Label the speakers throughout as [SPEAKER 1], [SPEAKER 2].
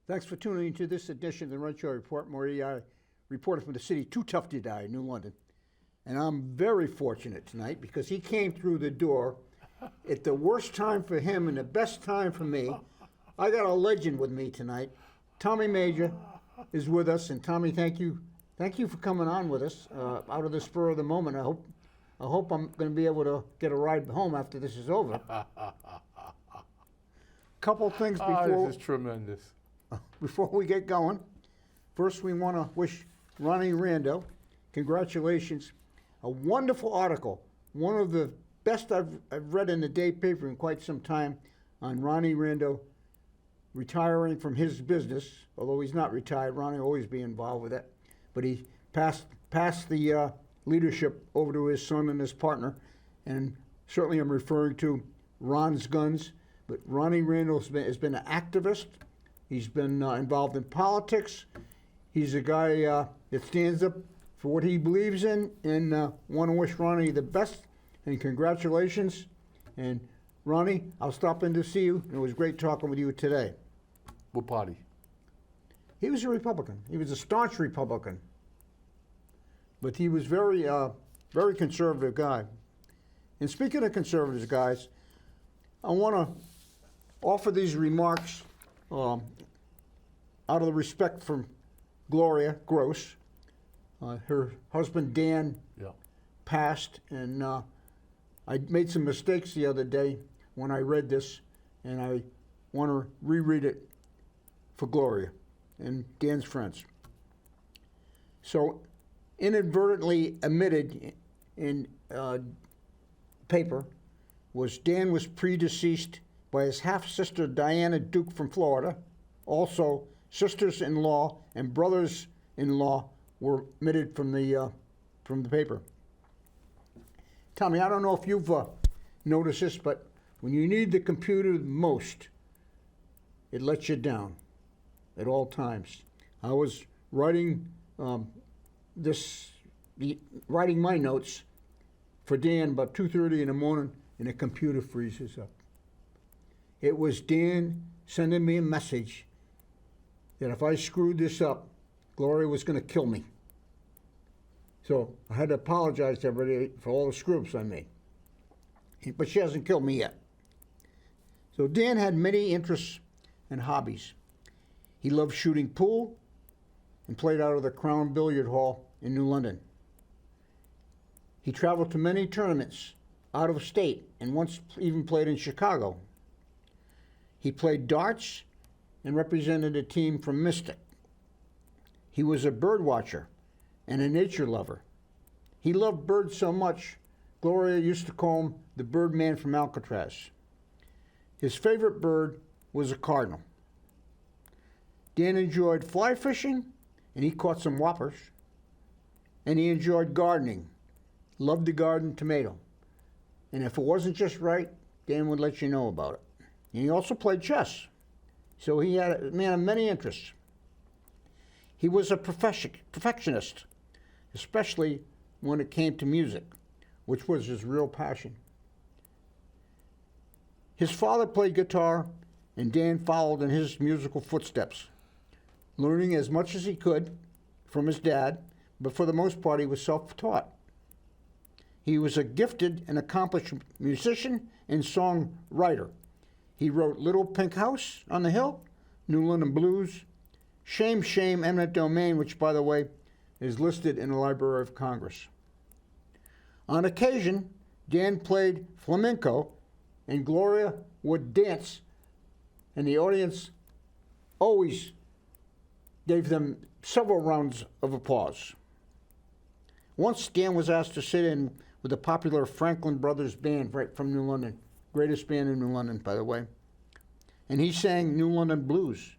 [SPEAKER 1] Thanks for tuning into this edition of the Renshaw Report. Maria, reporter from the city, too tough to die, New London. And I'm very fortunate tonight because he came through the door at the worst time for him and the best time for me. I got a legend with me tonight. Tommy Major is with us, and Tommy, thank you for coming on with us out of the spur of the moment. I hope I'm going to be able to get a ride home after this is over. Couple things before.
[SPEAKER 2] This is tremendous.
[SPEAKER 1] Before we get going, first we want to wish Ronnie Rando congratulations. A wonderful article, one of the best I've read in the day paper in quite some time, on Ronnie Rando retiring from his business. Although he's not retired, Ronnie will always be involved with it. But he passed the leadership over to his son and his partner. And certainly I'm referring to Ron's Guns. But Ronnie Rando has been an activist. He's been involved in politics. He's a guy that stands up for what he believes in, and want to wish Ronnie the best and congratulations. And Ronnie, I'll stop in to see you. It was great talking with you today.
[SPEAKER 2] What party?
[SPEAKER 1] He was a Republican. He was a staunch Republican, but he was very conservative guy. And speaking of conservative guys, I want to offer these remarks out of the respect for Gloria Gross. Her husband Dan passed, and I made some mistakes the other day when I read this, and I want to reread it for Gloria and Dan's friends. So, inadvertently omitted in paper was Dan was predeceased by his half-sister Diana Duke from Florida. Also, sisters-in-law and brothers-in-law were omitted from the paper. Tommy, I don't know if you've noticed this, but when you need the computer the most, it lets you down at all times. I was writing writing my notes for Dan about 2:30 in the morning, and the computer freezes up. It was Dan sending me a message that if I screwed this up, Gloria was going to kill me. So I had to apologize to everybody for all the screw-ups I made. But she hasn't killed me yet. So Dan had many interests and hobbies. He loved shooting pool and played out of the Crown Billiard Hall in New London. He traveled to many tournaments out of state and once even played in Chicago. He played darts and represented a team from Mystic. He was a bird watcher and a nature lover. He loved birds so much, Gloria used to call him the Birdman from Alcatraz. His favorite bird was a cardinal. Dan enjoyed fly fishing, and he caught some whoppers. And he enjoyed gardening, loved to garden tomato. And if it wasn't just right, Dan would let you know about it. And he also played chess. So he had a man of many interests. He was a perfectionist, especially when it came to music, which was his real passion. His father played guitar, and Dan followed in his musical footsteps, learning as much as he could from his dad, but for the most part, he was self-taught. He was a gifted and accomplished musician and songwriter. He wrote Little Pink House on the Hill, New London Blues, Shame, Shame, Eminent Domain, which, by the way, is listed in the Library of Congress. On occasion, Dan played flamenco, and Gloria would dance, and the audience always gave them several rounds of applause. Once, Dan was asked to sit in with the popular Franklin Brothers Band right from New London, greatest band in New London, by the way, and he sang New London Blues.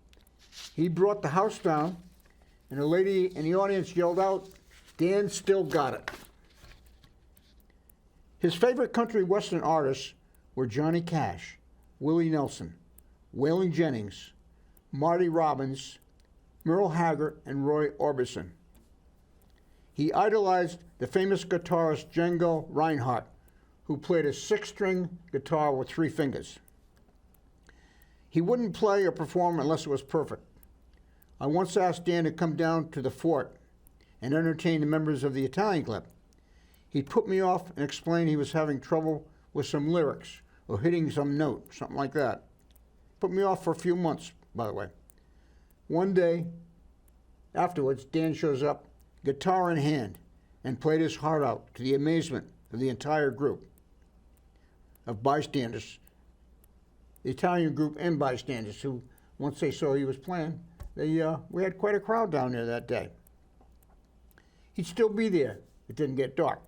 [SPEAKER 1] He brought the house down, and a lady in the audience yelled out, "Dan still got it." His favorite country western artists were Johnny Cash, Willie Nelson, Waylon Jennings, Marty Robbins, Merle Haggard, and Roy Orbison. He idolized the famous guitarist Django Reinhardt, who played a 6-string guitar with 3 fingers. He wouldn't play or perform unless it was perfect. I once asked Dan to come down to the fort and entertain the members of the Italian club. He put me off and explained he was having trouble with some lyrics or hitting some note, something like that. Put me off for a few months, by the way. One day afterwards, Dan shows up, guitar in hand, and played his heart out to the amazement of the entire group of bystanders, the Italian group and bystanders, who, once they saw he was playing, we had quite a crowd down there that day. He'd still be there. It didn't get dark.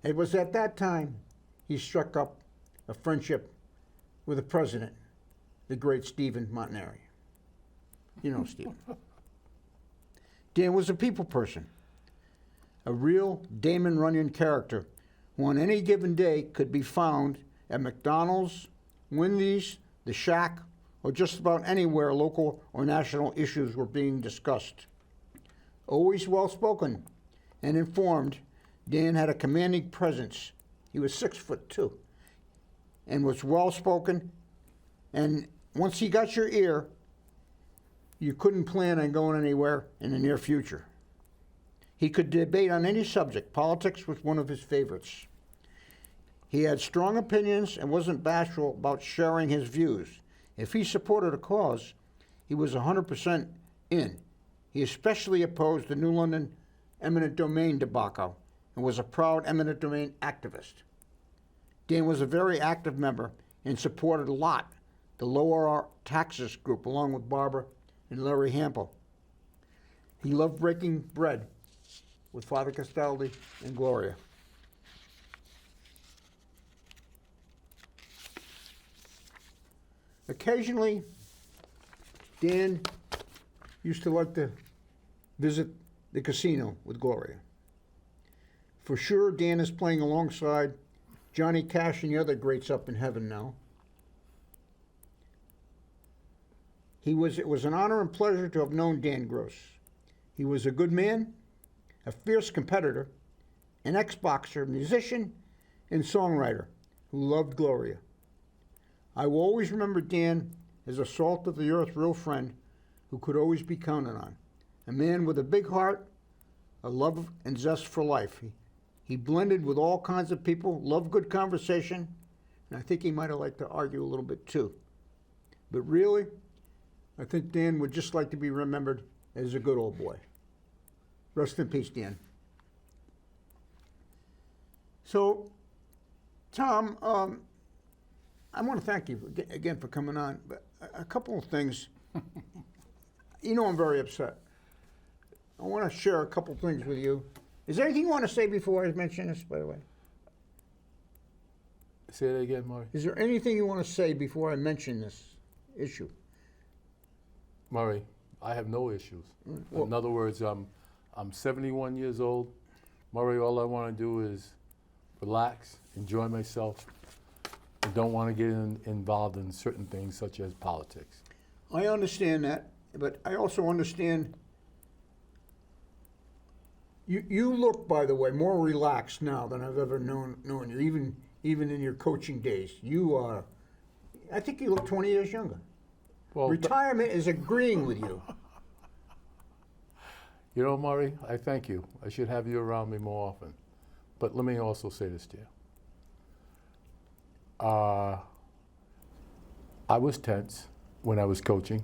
[SPEAKER 1] It was at that time he struck up a friendship with the president, the great Stephen Montanari. You know Stephen. Dan was a people person, a real Damon Runyon character who on any given day could be found at McDonald's, Wendy's, the Shack, or just about anywhere local or national issues were being discussed. Always well-spoken and informed, Dan had a commanding presence. He was 6'2" and was well-spoken, and once he got your ear, you couldn't plan on going anywhere in the near future. He could debate on any subject. Politics was one of his favorites. He had strong opinions and wasn't bashful about sharing his views. If he supported a cause, he was 100% in. He especially opposed the New London eminent domain debacle and was a proud eminent domain activist. Dan was a very active member and supported a lot the Lower Our Taxes group along with Barbara and Larry Hampel. He loved breaking bread with Father Castaldi and Gloria. Occasionally, Dan used to like to visit the casino with Gloria. For sure, Dan is playing alongside Johnny Cash and the other greats up in heaven now. It was an honor and pleasure to have known Dan Gross. He was a good man, a fierce competitor, an ex-boxer, musician, and songwriter who loved Gloria. I will always remember Dan as a salt-of-the-earth real friend who could always be counted on. A man with a big heart, a love and zest for life. He blended with all kinds of people, loved good conversation, and I think he might have liked to argue a little bit too. But really, I think Dan would just like to be remembered as a good old boy. Rest in peace, Dan. So, Tom, I want to thank you again for coming on, but a couple of things. You know I'm very upset. I want to share a couple of things with you. Is there anything you want to say before I mention this, by the way?
[SPEAKER 2] Say that again, Murray.
[SPEAKER 1] Is there anything you want to say before I mention this issue?
[SPEAKER 2] Murray, I have no issues.
[SPEAKER 1] Well,
[SPEAKER 2] in other words, I'm 71 years old. Murray, all I want to do is relax, enjoy myself, and don't want to get involved in certain things such as politics.
[SPEAKER 1] I understand that, but I also understand you look, by the way, more relaxed now than I've ever known you, even in your coaching days. You are, I think you look 20 years younger.
[SPEAKER 2] Well,
[SPEAKER 1] Retirement is agreeing with you.
[SPEAKER 2] You know, Murray, I thank you. I should have you around me more often. But let me also say this to you. I was tense when I was coaching,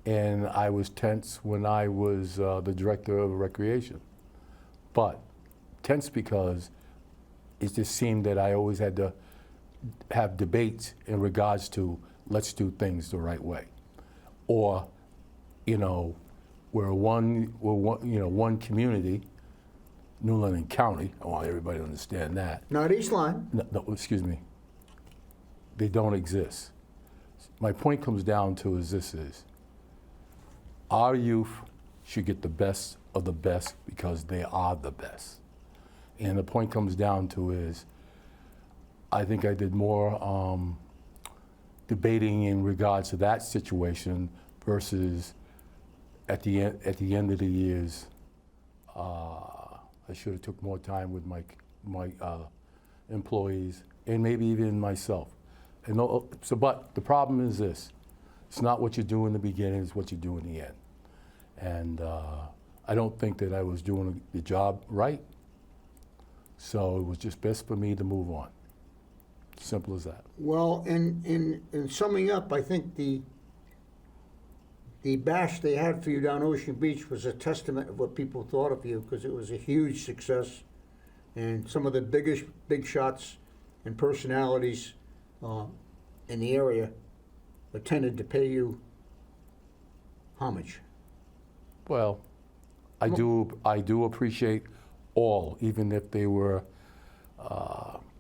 [SPEAKER 2] and I was tense when I was the director of recreation. But tense because it just seemed that I always had to have debates in regards to let's do things the right way, or, you know, we're one community, New London County. I want everybody to understand that.
[SPEAKER 1] Not East Lyme.
[SPEAKER 2] No, excuse me. They don't exist. My point comes down to is our youth should get the best of the best because they are the best. And the point comes down to is I think I did more debating in regards to that situation versus at the end of the years, I should have took more time with my employees and maybe even myself. And so, but the problem is this: It's not what you do in the beginning, it's what you do in the end. And I don't think that I was doing the job right. So it was just best for me to move on. Simple as that.
[SPEAKER 1] Well, in summing up, I think the bash they had for you down Ocean Beach was a testament of what people thought of you, because it was a huge success, and some of the big shots and personalities in the area attended to pay you homage.
[SPEAKER 2] Well, I do appreciate all, even if they were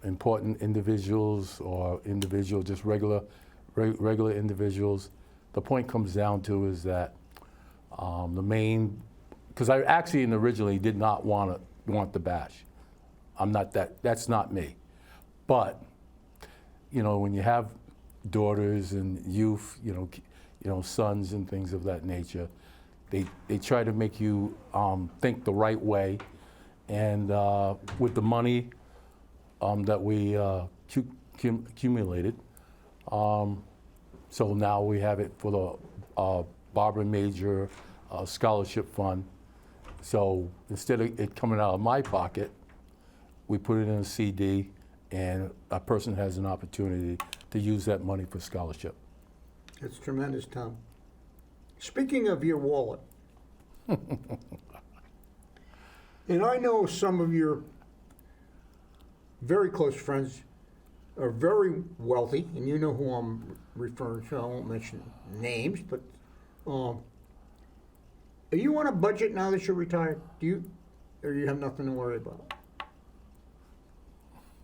[SPEAKER 2] important individuals or just regular individuals. The point comes down to is that the main, because I actually originally did not want the bash. I'm not that's not me. But you know, when you have daughters and youth, you know, sons and things of that nature, they try to make you think the right way, and with the money that we accumulated, so now we have it for the Barbara Major Scholarship Fund. So instead of it coming out of my pocket, we put it in a CD, and a person has an opportunity to use that money for scholarship.
[SPEAKER 1] That's tremendous, Tom. Speaking of your wallet, and I know some of your very close friends are very wealthy, and you know who I'm referring to. I won't mention names, but are you on a budget now that you're retired? Or you have nothing to worry about?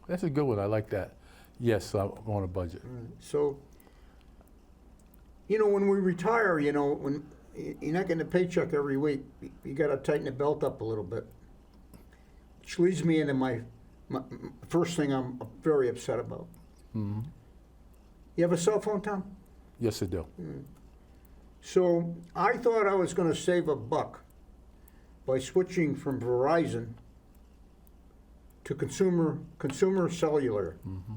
[SPEAKER 2] That's a good one. I like that. Yes, I'm on a budget.
[SPEAKER 1] So, you know, when we retire, you know, when you're not getting a paycheck every week, you got to tighten the belt up a little bit. Which leads me into my first thing I'm very upset about.
[SPEAKER 2] Mm-hmm.
[SPEAKER 1] You have a cell phone, Tom?
[SPEAKER 2] Yes, I do.
[SPEAKER 1] So I thought I was going to save $1 by switching from Verizon to consumer cellular.
[SPEAKER 2] Mm-hmm.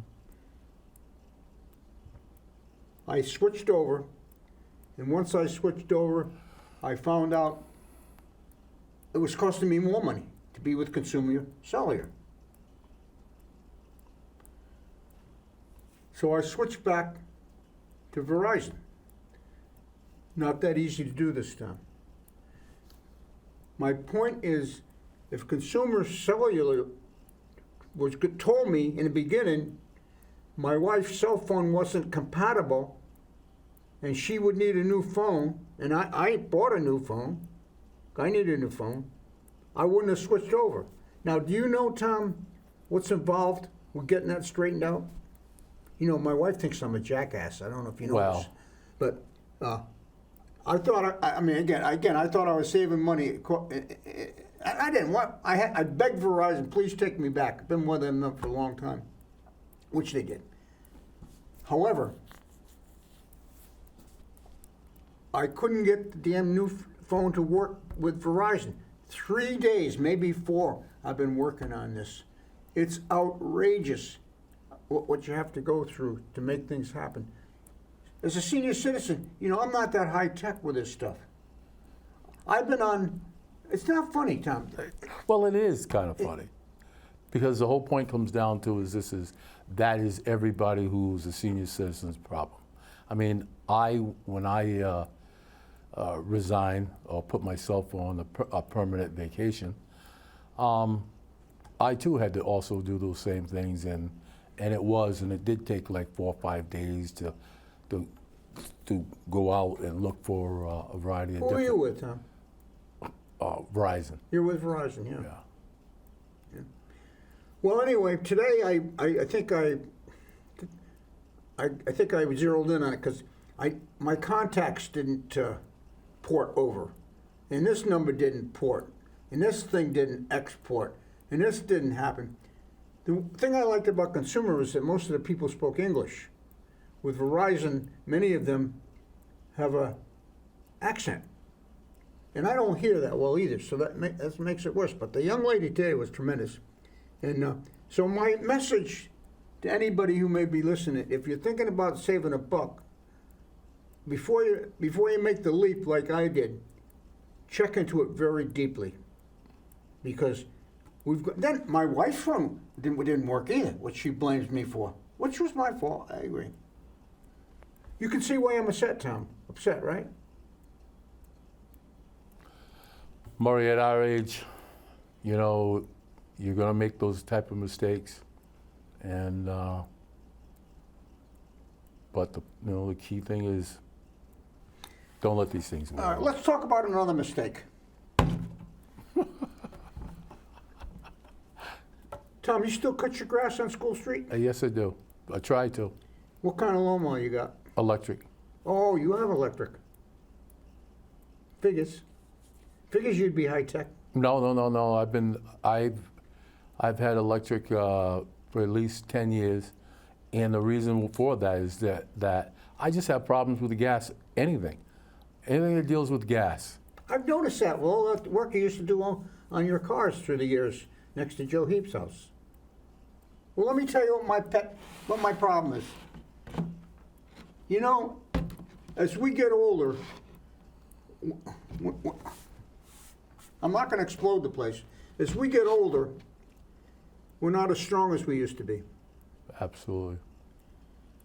[SPEAKER 1] I switched over, and once I switched over, I found out it was costing me more money to be with consumer cellular. So I switched back to Verizon. Not that easy to do this time. My point is, if consumer cellular told me in the beginning my wife's cell phone wasn't compatible and she would need a new phone, and I bought a new phone, I needed a new phone, I wouldn't have switched over. Now, do you know, Tom, what's involved with getting that straightened out? You know, my wife thinks I'm a jackass. I don't know if you know this. But I thought, I thought I was saving money. I didn't want, I begged Verizon, please take me back. I've been with them for a long time, which they did. However, I couldn't get the damn new phone to work with Verizon. 3 days, maybe 4, I've been working on this. It's outrageous what you have to go through to make things happen. As a senior citizen, you know, I'm not that high tech with this stuff. I've been on, it's not funny, Tom.
[SPEAKER 2] Well, it is kind of funny, because the whole point comes down to that is everybody who's a senior citizen's problem. I mean, when I resigned or put myself on a permanent vacation, I too had to also do those same things, and it did take like 4 or 5 days to go out and look for a variety of
[SPEAKER 1] Who
[SPEAKER 2] different.
[SPEAKER 1] are you with, Tom?
[SPEAKER 2] Verizon.
[SPEAKER 1] You're with Verizon, yeah.
[SPEAKER 2] Yeah.
[SPEAKER 1] Well, anyway, today I think I zeroed in on it because my contacts didn't port over, and this number didn't port, and this thing didn't export, and this didn't happen. The thing I liked about consumer is that most of the people spoke English. With Verizon, many of them have a accent, and I don't hear that well either, so that makes it worse. But the young lady today was tremendous, and so my message to anybody who may be listening: if you're thinking about saving $1, before you make the leap like I did, check into it very deeply, because then my wife's phone didn't work either, which she blames me for, which was my fault. I agree. You can see why I'm upset, Tom. Upset, right?
[SPEAKER 2] Murray, at our age, you know, you're going to make those type of mistakes, and but the key thing is don't let these things go.
[SPEAKER 1] All right, let's talk about another mistake. Tom, you still cut your grass on School Street?
[SPEAKER 2] Yes, I do. I try to.
[SPEAKER 1] What kind of lawnmower you got?
[SPEAKER 2] Electric.
[SPEAKER 1] Oh, you have electric. Figures you'd be high tech.
[SPEAKER 2] No. I've had electric for at least 10 years, and the reason for that is that I just have problems with the gas. Anything that deals with gas.
[SPEAKER 1] I've noticed that. Well, that work you used to do on your cars through the years next to Joe Heap's house. Well, let me tell you what my problem is. You know, as we get older, I'm not going to explode the place. As we get older, we're not as strong as we used to be.
[SPEAKER 2] Absolutely.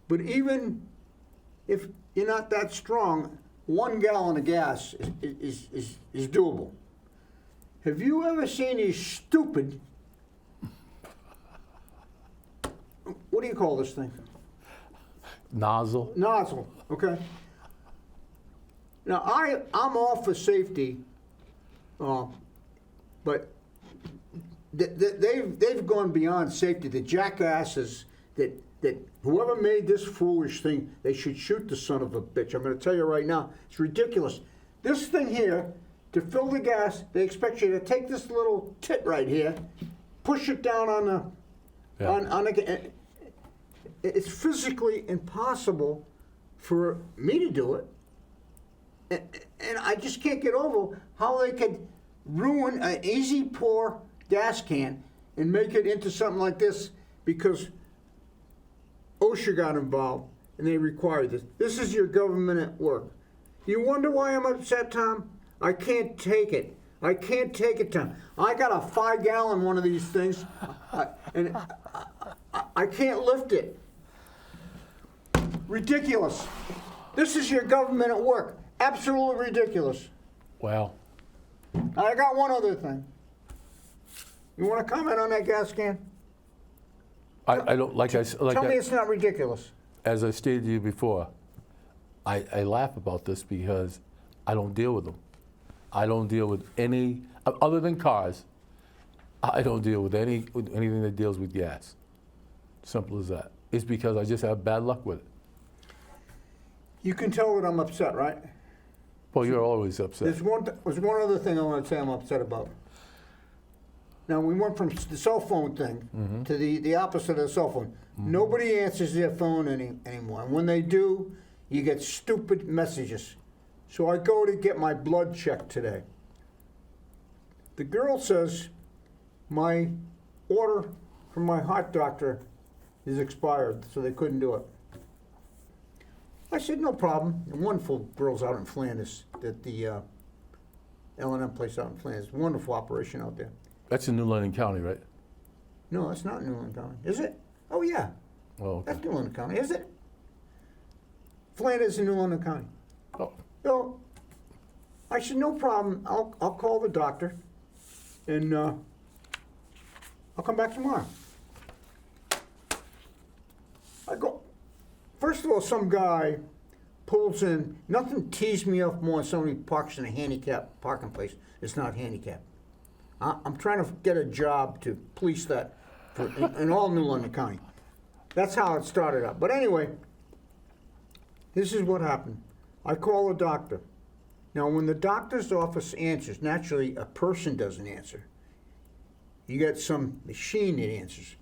[SPEAKER 1] But even if you're not that strong, 1 gallon of gas is doable. Have you ever seen these stupid, what do you call this thing?
[SPEAKER 2] Nozzle.
[SPEAKER 1] Nozzle, okay. Now, I'm all for safety, but they've gone beyond safety. The jackasses that whoever made this foolish thing, they should shoot the son of a bitch. I'm going to tell you right now, it's ridiculous. This thing here, to fill the gas, they expect you to take this little tit right here, push it down on the, it's physically impossible for me to do it. And I just can't get over how they could ruin an easy pour gas can and make it into something like this because OSHA got involved and they required this. This is your government at work. You wonder why I'm upset, Tom? I can't take it. I can't take it, Tom. I got a 5-gallon one of these things, and I can't lift it. Ridiculous. This is your government at work. Absolutely ridiculous.
[SPEAKER 2] Well.
[SPEAKER 1] I got one other thing. You want to comment on that gas can?
[SPEAKER 2] I don't like.
[SPEAKER 1] Tell me it's not ridiculous.
[SPEAKER 2] As I stated to you before, I laugh about this because I don't deal with them. I don't deal with any other than cars. I don't deal with anything that deals with gas. Simple as that. It's because I just have bad luck with it.
[SPEAKER 1] You can tell that I'm upset, right?
[SPEAKER 2] Well, you're always upset.
[SPEAKER 1] There's one other thing I want to say I'm upset about. Now, we went from the cell phone thing to the opposite of the cell phone. Nobody answers their phone anymore. And when they do, you get stupid messages. So I go to get my blood checked today. The girl says my order from my heart doctor is expired, so they couldn't do it. I said, no problem. And wonderful girls out in Flanders at the L&M place out in Flanders. Wonderful operation out there.
[SPEAKER 2] That's in New London County, right?
[SPEAKER 1] No, that's not New London County. Is it? Oh, yeah.
[SPEAKER 2] Oh, okay.
[SPEAKER 1] That's New London County, is it? Flanders in New London County.
[SPEAKER 2] Oh.
[SPEAKER 1] So I said, no problem. I'll call the doctor, and I'll come back tomorrow. I go. First of all, some guy pulls in. Nothing teased me off more than somebody parks in a handicapped parking place. It's not handicapped. I'm trying to get a job to police that in all New London County. That's how it started out. But anyway, this is what happened. I call the doctor. Now, when the doctor's office answers, naturally a person doesn't answer. You get some machine that answers.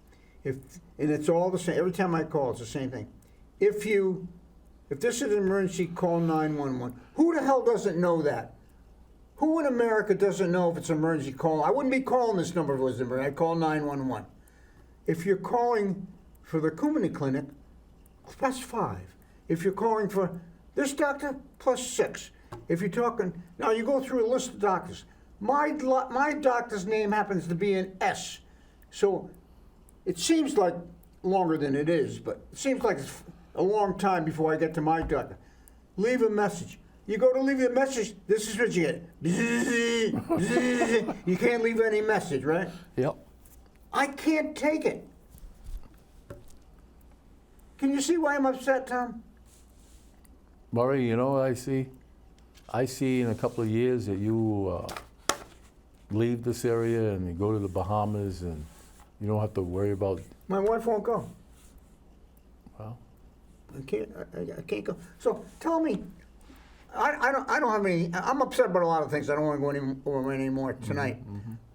[SPEAKER 1] And it's all the same. Every time I call, it's the same thing. If this is an emergency, call 911. Who the hell doesn't know that? Who in America doesn't know if it's an emergency call? I wouldn't be calling this number if it was an emergency. I'd call 911. If you're calling for the Kumani Clinic, press 5. If you're calling for This doctor plus 6. If you're talking, now you go through a list of doctors. My doctor's name happens to be an S. So it seems like longer than it is, but it seems like it's a long time before I get to my doctor. Leave a message. You go to leave a message, this is what you get. You can't leave any message, right?
[SPEAKER 2] Yep.
[SPEAKER 1] I can't take it. Can you see why I'm upset, Tom?
[SPEAKER 2] Murray, you know what I see? I see in a couple of years that you leave this area and you go to the Bahamas and you don't have to worry about,
[SPEAKER 1] My wife won't go.
[SPEAKER 2] well,
[SPEAKER 1] I can't go. So tell me, I don't have any. I'm upset about a lot of things. I don't want to go over anymore tonight.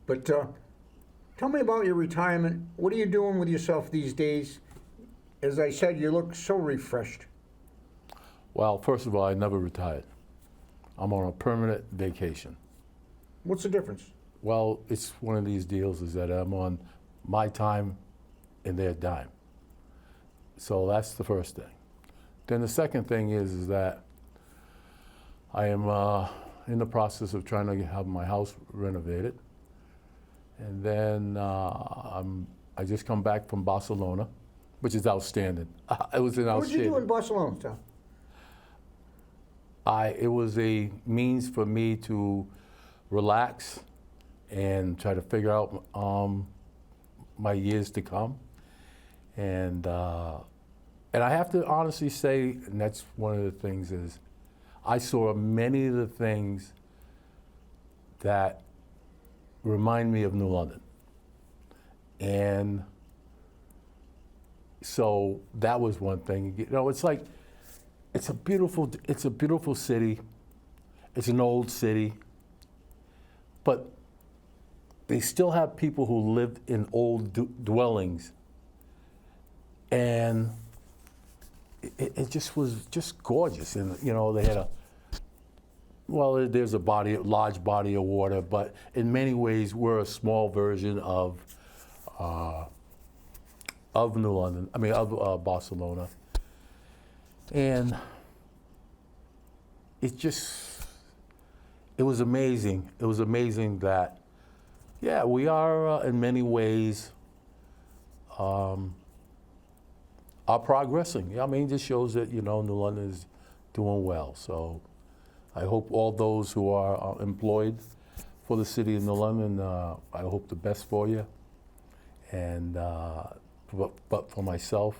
[SPEAKER 1] But tell me about your retirement. What are you doing with yourself these days? As I said, you look so refreshed.
[SPEAKER 2] well, first of all, I never retired. I'm on a permanent vacation.
[SPEAKER 1] What's the difference?
[SPEAKER 2] Well, it's one of these deals is that I'm on my time and their dime. So that's the first thing. Then the second thing is that I am in the process of trying to have my house renovated. And then I just come back from Barcelona, which is outstanding. It was an
[SPEAKER 1] What did
[SPEAKER 2] outstanding.
[SPEAKER 1] you do in Barcelona, Tom?
[SPEAKER 2] It was a means for me to relax and try to figure out my years to come. And I have to honestly say, and that's one of the things is, I saw many of the things that remind me of New London. And so that was one thing. You know, it's like, it's a beautiful city. It's an old city. But they still have people who lived in old dwellings. And it just was just gorgeous. And, you know, they had there's a large body of water, but in many ways we're a small version of New London, of Barcelona. And it was amazing. It was amazing that, yeah, we are in many ways are progressing. I mean, it just shows that, you know, New London is doing well. So I hope all those who are employed for the city of New London, I hope the best for you. And but for myself,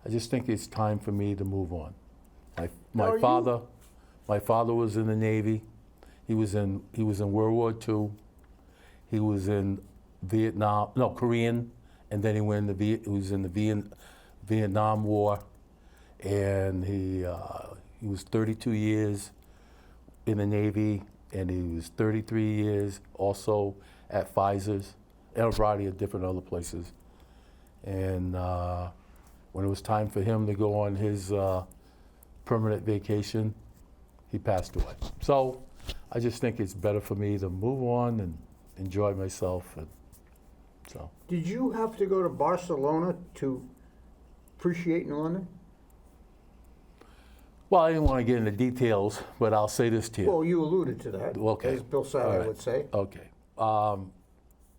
[SPEAKER 2] I just think it's time for me to move on. My father was in the Navy. He was in World War II. He was in Korean, and then he was in the Vietnam War, and he was 32 years in the Navy, and he was 33 years also at Pfizer's and a variety of different other places. And when it was time for him to go on his permanent vacation, he passed away. So I just think it's better for me to move on and enjoy myself. And so.
[SPEAKER 1] Did you have to go to Barcelona to appreciate New London?
[SPEAKER 2] Well, I didn't want to get into details, but I'll say this to you.
[SPEAKER 1] Well, you alluded to that,
[SPEAKER 2] Okay.
[SPEAKER 1] as Bill Sally
[SPEAKER 2] All right.
[SPEAKER 1] would say.
[SPEAKER 2] Okay.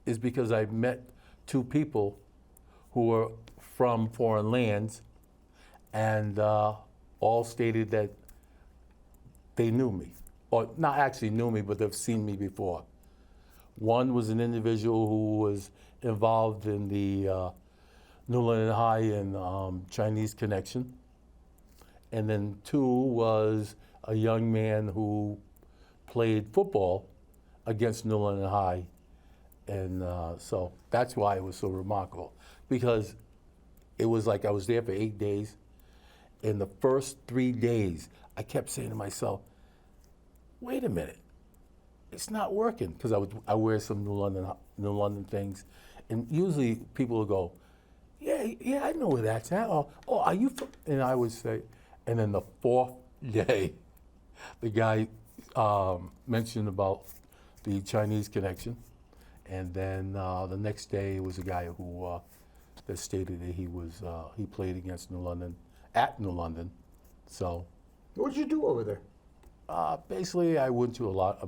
[SPEAKER 2] Is because I met two people who were from foreign lands, and all stated that they knew me, or not actually knew me, but they've seen me before. One was an individual who was involved in the New London High and Chinese connection. And then two was a young man who played football against New London High. And so that's why it was so remarkable, because it was like I was there for 8 days. In the first 3 days, I kept saying to myself, wait a minute, it's not working, because I wear some New London things. And usually people will go, yeah, I know where that's at. Oh, are you from? And I would say, and then the fourth day, the guy mentioned about the Chinese connection. And then the next day it was a guy who that stated that he played against New London, at New London. So
[SPEAKER 1] What did you do over there?
[SPEAKER 2] Basically, I went to a lot.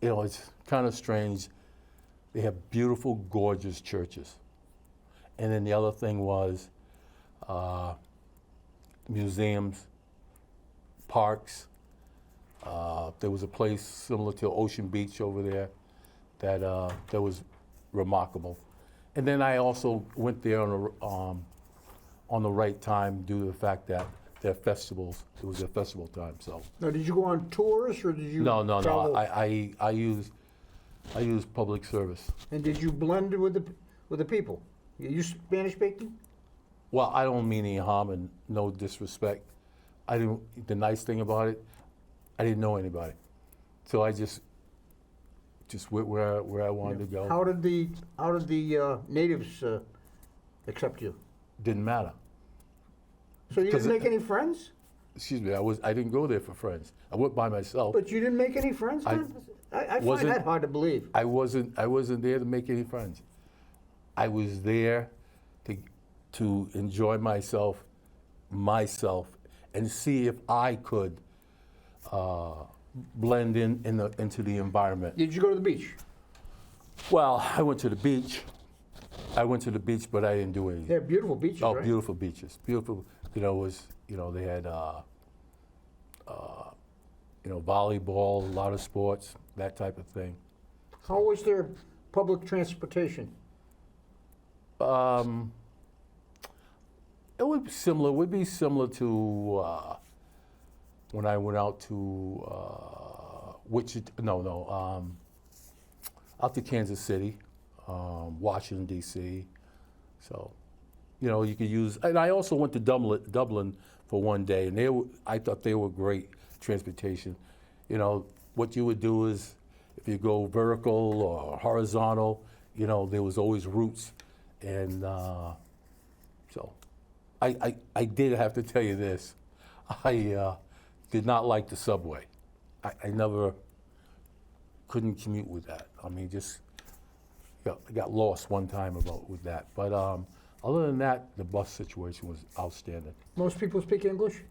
[SPEAKER 2] It's kind of strange. They have beautiful, gorgeous churches. And then the other thing was museums, parks. There was a place similar to Ocean Beach over there that was remarkable. And then I also went there on the right time due to the fact that their festivals, it was their festival time, so.
[SPEAKER 1] Now, did you go on tours or did you
[SPEAKER 2] No.
[SPEAKER 1] travel?
[SPEAKER 2] I use public service.
[SPEAKER 1] And did you blend with the people? You Spanish speaking?
[SPEAKER 2] Well, I don't mean any harm and no disrespect. The nice thing about it, I didn't know anybody. So I just went where I wanted to go.
[SPEAKER 1] How did the natives accept you?
[SPEAKER 2] Didn't matter.
[SPEAKER 1] So you
[SPEAKER 2] 'Cause
[SPEAKER 1] didn't make any friends?
[SPEAKER 2] Excuse me, I didn't go there for friends. I went by myself.
[SPEAKER 1] But you didn't make any friends?
[SPEAKER 2] I
[SPEAKER 1] find
[SPEAKER 2] wasn't-
[SPEAKER 1] that hard to believe.
[SPEAKER 2] I wasn't there to make any friends. I was there to enjoy myself, and see if I could blend into the environment.
[SPEAKER 1] Did you go to the beach?
[SPEAKER 2] Well, I went to the beach. But I didn't do anything.
[SPEAKER 1] They have beautiful beaches,
[SPEAKER 2] Oh,
[SPEAKER 1] right?
[SPEAKER 2] beautiful beaches. Beautiful. They had volleyball, a lot of sports, that type of thing.
[SPEAKER 1] How was their public transportation?
[SPEAKER 2] It would be similar to when I went out to out to Kansas City, Washington D.C. So, you could use. And I also went to Dublin for one day, and I thought they were great transportation. What you would do is, if you go vertical or horizontal, there was always routes, and so. I did have to tell you this. I did not like the subway. I never couldn't commute with that. I mean, I got lost one time with that. But other than that, the bus situation was outstanding.
[SPEAKER 1] Most people speak English?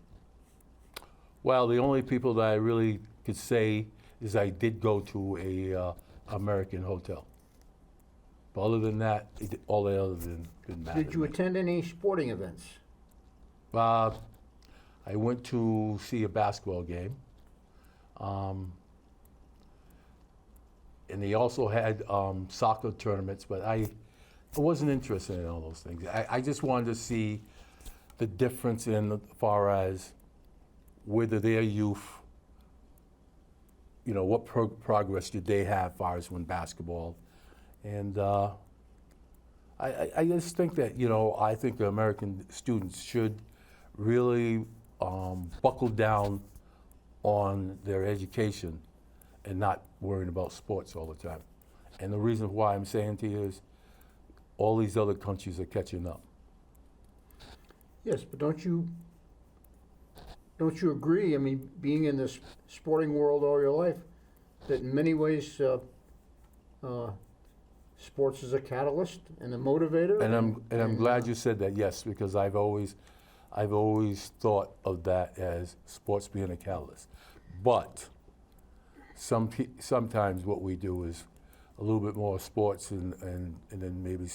[SPEAKER 2] Well, the only people that I really could say is I did go to a American hotel. But other than that, all the others didn't matter.
[SPEAKER 1] Did you attend any sporting events?
[SPEAKER 2] I went to see a basketball game. And they also had soccer tournaments, but I wasn't interested in all those things. I just wanted to see the difference in as far as whether their youth, what progress did they have as far as when basketball. And I just think that, I think the American students should really buckle down on their education and not worrying about sports all the time. And the reason why I'm saying to you is all these other countries are catching up.
[SPEAKER 1] Yes, but don't you agree, I mean, being in this sporting world all your life, that in many ways sports is a catalyst and a motivator?
[SPEAKER 2] And I'm glad you said that, yes, because I've always thought of that as sports being a catalyst. But sometimes what we do is a little bit more sports and then maybe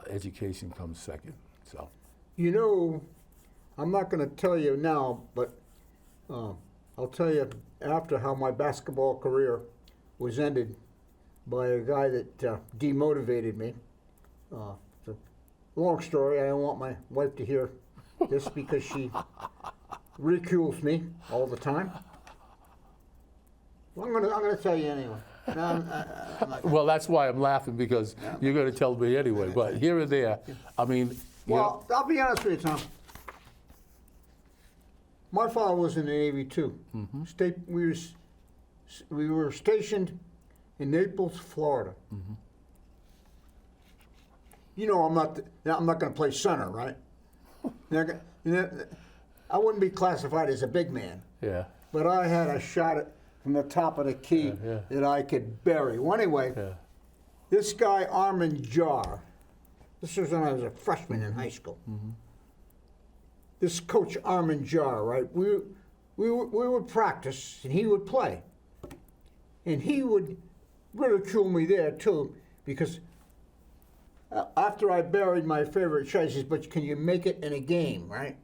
[SPEAKER 2] education comes second. So.
[SPEAKER 1] I'm not going to tell you now, but I'll tell you after how my basketball career was ended by a guy that demotivated me. It's a long story. I don't want my wife to hear this because she ridicules me all the time. Well, I'm gonna tell you anyway. No, I'm not.
[SPEAKER 2] Well, that's why I'm laughing, because you're going to tell me anyway. But here and there, I mean.
[SPEAKER 1] Well, I'll be honest with you, Tom. My father was in the Navy too. Mm-hmm. We were stationed in Naples, Florida. Mm-hmm. I'm not going to play center, right? I wouldn't be classified as a big man.
[SPEAKER 2] Yeah.
[SPEAKER 1] But I had a shot from the top of the key that I could bury. Well, anyway, this guy Armin Jar. This was when I was a freshman in high school. Mm-hmm. this coach Armin Jar, right? We would practice and he would play, and he would ridicule me there too, because after I buried my favorite shot, he says, "But can you make it in a game, right?"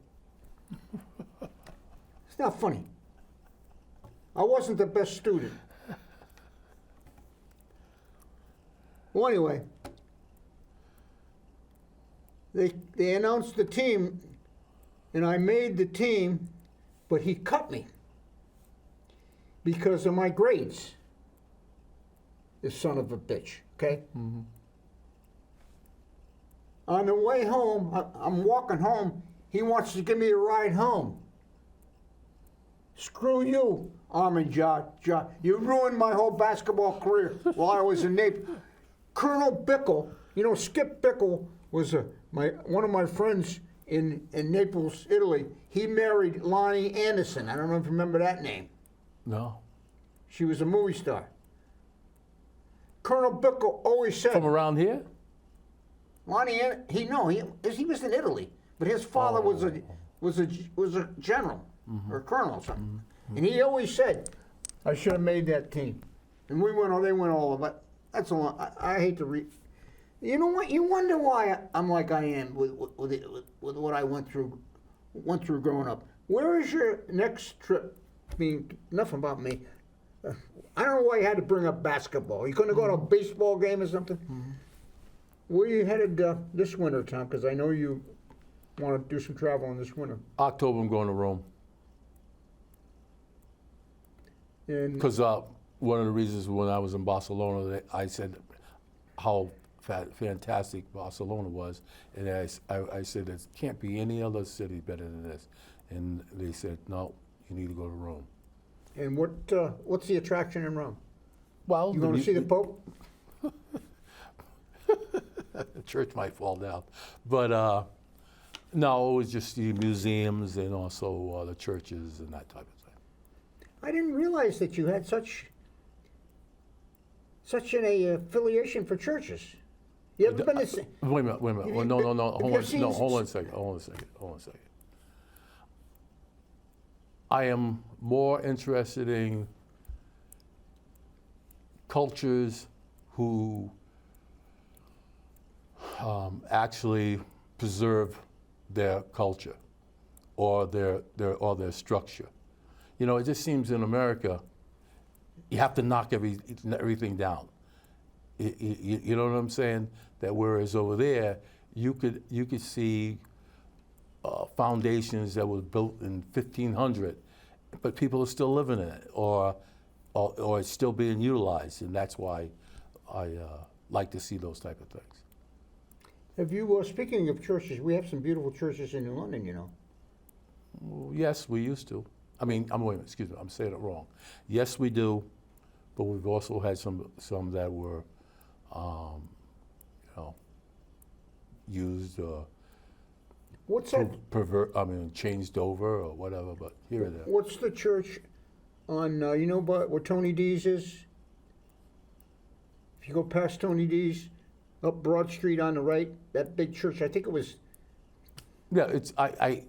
[SPEAKER 1] It's not funny. I wasn't the best student. Well, anyway, they announced the team, and I made the team, but he cut me because of my grades. This son of a bitch, okay? Mm-hmm. On the way home, I'm walking home, he wants to give me a ride home. Screw you, Armin Jar. You ruined my whole basketball career while I was in Naples. Colonel Bickle, you know, Skip Bickle was one of my friends in Naples, Italy. He married Lonnie Anderson. I don't know if you remember that name.
[SPEAKER 2] No.
[SPEAKER 1] She was a movie star. Colonel Bickle always said...
[SPEAKER 2] From around here?
[SPEAKER 1] Lonnie, he was in Italy, but his father was a general or colonel or something. Mm-hmm. And he always said, I should have made that team. And they went all, but that's a lot. I hate to read. You know what? You wonder why I'm like I am with what I went through growing up. Where is your next trip? I mean, enough about me. I don't know why you had to bring up basketball. You couldn't go to a baseball game or something? Mm-hmm. Where are you headed this winter, Tom? Because I know you want to do some traveling this winter.
[SPEAKER 2] October, I'm going to Rome. Because one of the reasons when I was in Barcelona, I said how fantastic Barcelona was, and I said there can't be any other city better than this, and they said no, you need to go to Rome.
[SPEAKER 1] And what's the attraction in Rome?
[SPEAKER 2] Well,
[SPEAKER 1] you going to see the Pope?
[SPEAKER 2] The church might fall down, but no, it was just the museums and also the churches and that type of thing.
[SPEAKER 1] I didn't realize that you had such an affiliation for churches. You ever been to...
[SPEAKER 2] Wait a minute. Well, no. Hold on a second. I am more interested in cultures who actually preserve their culture or their structure. You know, it just seems in America, you have to knock everything down. You know what I'm saying? That whereas over there, you could see foundations that were built in 1500, but people are still living in it, or it's still being utilized, and that's why I like to see those type of things.
[SPEAKER 1] Have you, speaking of churches, we have some beautiful churches in New London, you know.
[SPEAKER 2] Well, yes, we used to. I mean, excuse me, I'm saying it wrong. Yes, we do, but we've also had some that were, used.
[SPEAKER 1] What's that?
[SPEAKER 2] Changed over or whatever. But here it is.
[SPEAKER 1] What's the church on? Where Tony D's is? If you go past Tony D's, up Broad Street on the right, that big church. I think it was.
[SPEAKER 2] Yeah, it's I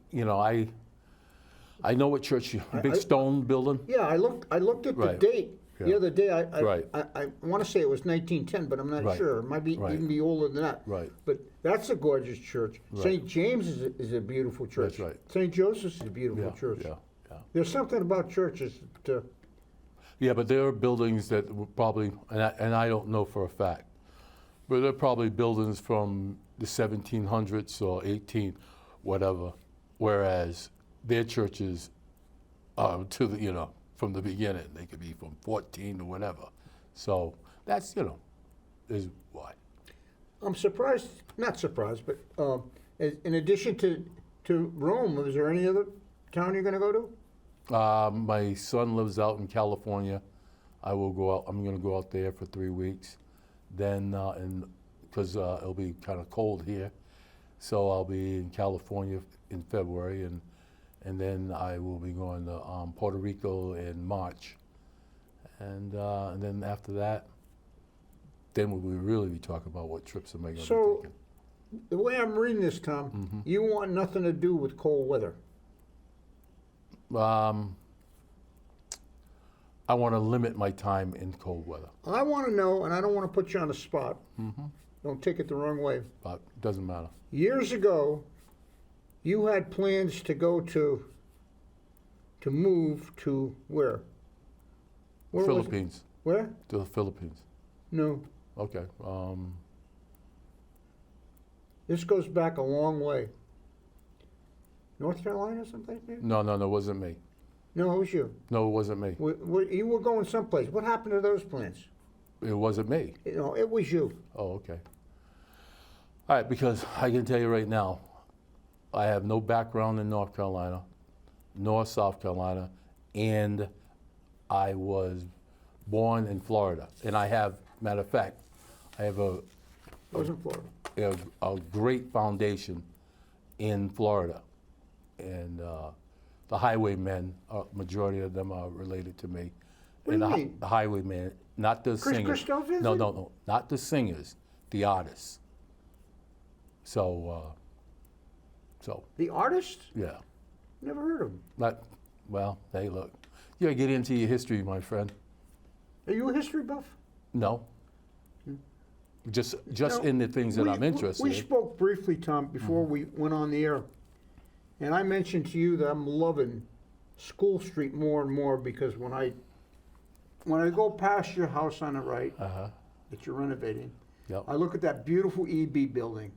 [SPEAKER 2] know what church. Big stone building.
[SPEAKER 1] Yeah, I looked at the date the other day. I want to say it was 1910, but I'm not sure. It might be even be older than that.
[SPEAKER 2] Right.
[SPEAKER 1] But that's a gorgeous church. Right. St. James is a beautiful church.
[SPEAKER 2] That's right.
[SPEAKER 1] St. Joseph's is a beautiful church.
[SPEAKER 2] Yeah.
[SPEAKER 1] There's something about churches to.
[SPEAKER 2] Yeah, but there are buildings that were probably, and I don't know for a fact, but they're probably buildings from the 1700s or 18, whatever. Whereas their churches, from the beginning, they could be from 14 to whatever. So that's, is why.
[SPEAKER 1] I'm surprised, not surprised, but in addition to Rome, is there any other town you're going to go to?
[SPEAKER 2] My son lives out in California. I will go out. I'm going to go out there for 3 weeks. Then, because it'll be kind of cold here, so I'll be in California in February, and then I will be going to Puerto Rico in March, and then after that, then we will really be talking about what trips am I going to be taking.
[SPEAKER 1] The way I'm reading this, Tom, you want nothing to do with cold weather.
[SPEAKER 2] I want to limit my time in cold weather,
[SPEAKER 1] I want to know, and I don't want to put you on the spot. Don't take it the wrong way.
[SPEAKER 2] but it doesn't matter.
[SPEAKER 1] Years ago, you had plans to go to move to where? Where was it?
[SPEAKER 2] Philippines,
[SPEAKER 1] Where?
[SPEAKER 2] to the Philippines.
[SPEAKER 1] No.
[SPEAKER 2] Okay.
[SPEAKER 1] This goes back a long way. North Carolina, someplace maybe?
[SPEAKER 2] No, it wasn't me.
[SPEAKER 1] No, it was you.
[SPEAKER 2] No, it wasn't me.
[SPEAKER 1] You were going someplace. What happened to those plans?
[SPEAKER 2] It wasn't me.
[SPEAKER 1] No, it was you.
[SPEAKER 2] Oh, okay. All right, because I can tell you right now, I have no background in North Carolina, nor South Carolina, and I was born in Florida. And I have, matter of fact, I have
[SPEAKER 1] I was in Florida.
[SPEAKER 2] a great foundation in Florida. And the highwaymen, majority of them are related to me.
[SPEAKER 1] What
[SPEAKER 2] And
[SPEAKER 1] do you mean?
[SPEAKER 2] the highwaymen, not the
[SPEAKER 1] Chris
[SPEAKER 2] singers.
[SPEAKER 1] Christoph, is
[SPEAKER 2] No,
[SPEAKER 1] it?
[SPEAKER 2] no, not the singers, the artists. So,
[SPEAKER 1] The artist?
[SPEAKER 2] yeah.
[SPEAKER 1] Never heard of him.
[SPEAKER 2] Well, hey, look, you gotta get into your history, my friend.
[SPEAKER 1] Are you a history buff?
[SPEAKER 2] No. Just
[SPEAKER 1] No,
[SPEAKER 2] in the things that I'm interested
[SPEAKER 1] We
[SPEAKER 2] in.
[SPEAKER 1] spoke briefly, Tom, before we went on the air. And I mentioned to you that I'm loving School Street more and more because when I go past your house on the right
[SPEAKER 2] Uh-huh.
[SPEAKER 1] that you're renovating,
[SPEAKER 2] Yep.
[SPEAKER 1] I look at that beautiful EB building.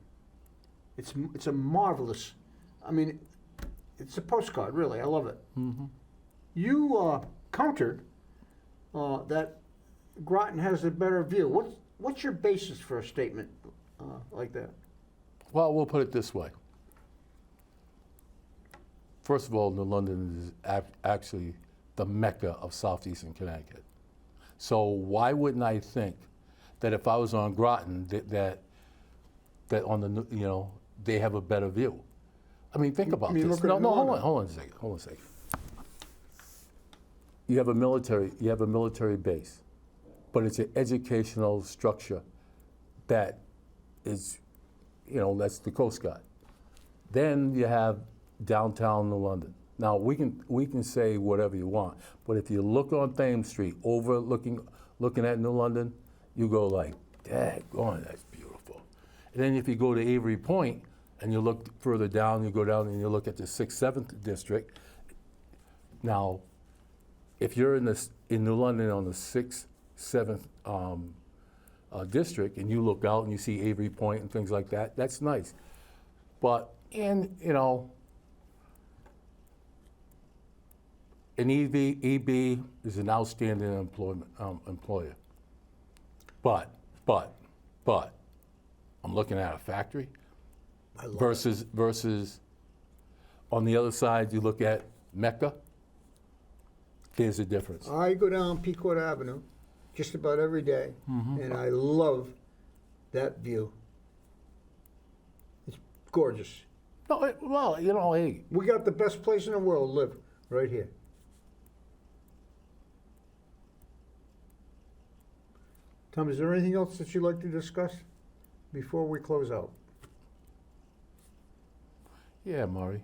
[SPEAKER 1] It's a marvelous, I mean, it's a postcard, really. I love it. You countered that Groton has a better view. What's your basis for a statement like that?
[SPEAKER 2] Well, we'll put it this way. First of all, New London is actually the mecca of Southeastern Connecticut. So why wouldn't I think that if I was on Groton, that on the, they have a better view? I mean, think about
[SPEAKER 1] mean,
[SPEAKER 2] this.
[SPEAKER 1] look at
[SPEAKER 2] No,
[SPEAKER 1] New
[SPEAKER 2] hold
[SPEAKER 1] London.
[SPEAKER 2] on a second. You have a military base, but it's an educational structure that is, that's the Coast Guard. Then you have downtown New London. Now we can say whatever you want, but if you look on Thames Street, looking at New London, you go like, "Daggone, that's beautiful." And then if you go to Avery Point and you look further down, you go down and you look at the 6th, 7th district. Now, if you're in New London on the 6th, 7th district, and you look out and you see Avery Point and things like that, that's nice. But an EB is an outstanding employer. But I'm looking at a factory versus on the other side you look at Mecca. There's a difference.
[SPEAKER 1] I go down Pequot Avenue just about every day, and I love that view. It's gorgeous.
[SPEAKER 2] No, well, hey,
[SPEAKER 1] We got the best place in the world to live right here. Tom, is there anything else that you'd like to discuss before we close out?
[SPEAKER 2] yeah, Maury.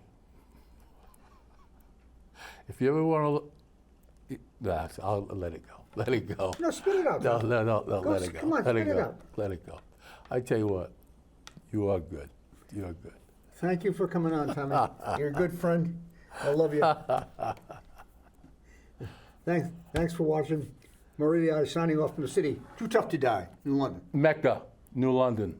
[SPEAKER 2] If you ever want to, I'll let it go. Let it go.
[SPEAKER 1] No, spit it out.
[SPEAKER 2] No,
[SPEAKER 1] Tom.
[SPEAKER 2] let it go.
[SPEAKER 1] Come on,
[SPEAKER 2] let it
[SPEAKER 1] spit it
[SPEAKER 2] go.
[SPEAKER 1] out.
[SPEAKER 2] Let it go. I tell you what, you are good. You are good.
[SPEAKER 1] Thank you for coming on, Tommy. You're a good friend. I love you. Thanks for watching. Maria signing off from the city. Too tough to die in London.
[SPEAKER 2] Mecca, New London.